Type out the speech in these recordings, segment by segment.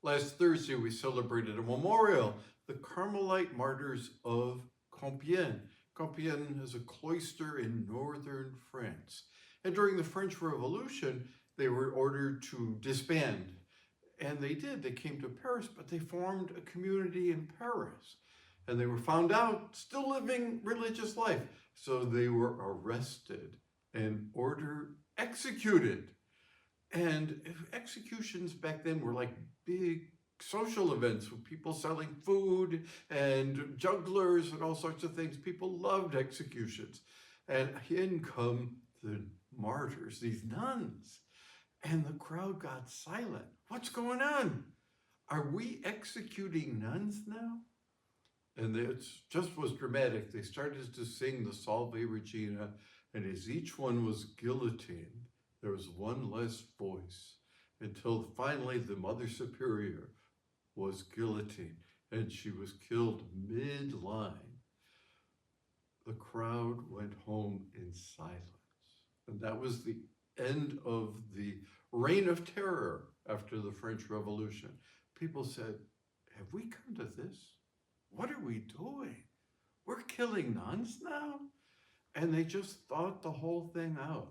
Last Thursday, we celebrated a memorial, the Carmelite Martyrs of Compiègne. Compiègne is a cloister in northern France. And during the French Revolution, they were ordered to disband. And they did. They came to Paris, but they formed a community in Paris. And they were found out still living religious life. So they were arrested and ordered executed. And executions back then were like big social events with people selling food and jugglers and all sorts of things. People loved executions. And in come the martyrs, these nuns. And the crowd got silent. What's going on? Are we executing nuns now? And it just was dramatic. They started to sing the Salve Regina, and as each one was guillotined, there was one less voice until finally the Mother Superior was guillotined and she was killed mid-line. The crowd went home in silence. And that was the end of the reign of terror after the French Revolution. People said, have we come to this? What are we doing? We're killing nuns now? And they just thought the whole thing out.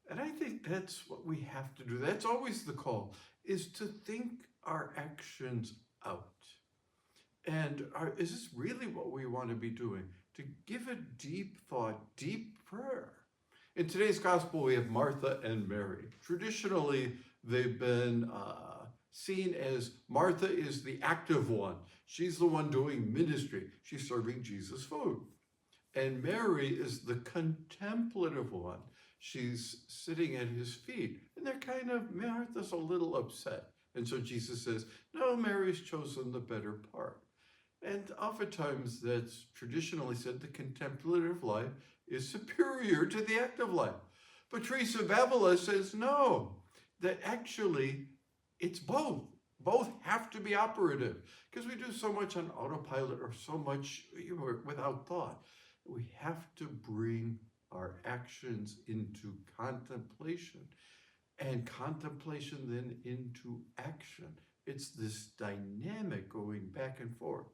And I think that's what we have to do. That's always the call, is to think our actions out. And is this really what we want to be doing? To give a deep thought, deep prayer. In today's gospel, we have Martha and Mary. Traditionally, they've been seen as Martha is the active one. She's the one doing ministry. She's serving Jesus food. And Mary is the contemplative one. She's sitting at his feet. And Martha's a little upset. And so Jesus says, no, Mary's chosen the better part. And oftentimes that's traditionally said the contemplative life is superior to the active life. But Teresa of Avila says no, that actually it's both. Both have to be operative because we do so much on autopilot or so much without thought. We have to bring our actions into contemplation and contemplation then into action. It's this dynamic going back and forth.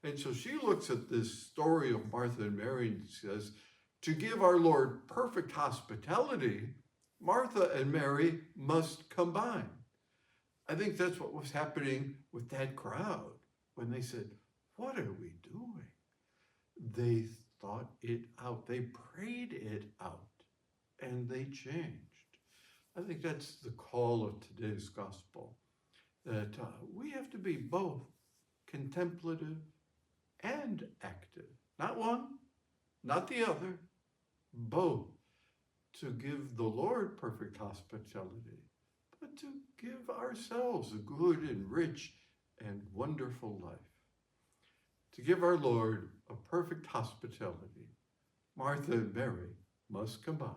And so she looks at this story of Martha and Mary and says, to give our Lord perfect hospitality, Martha and Mary must combine. I think that's what was happening with that crowd when they said, what are we doing? They thought it out. They prayed it out and they changed. I think that's the call of today's gospel, that we have to be both contemplative and active. Not one, not the other, both, to give the Lord perfect hospitality, but to give ourselves a good and rich and wonderful life. To give our Lord a perfect hospitality, Martha and Mary must combine.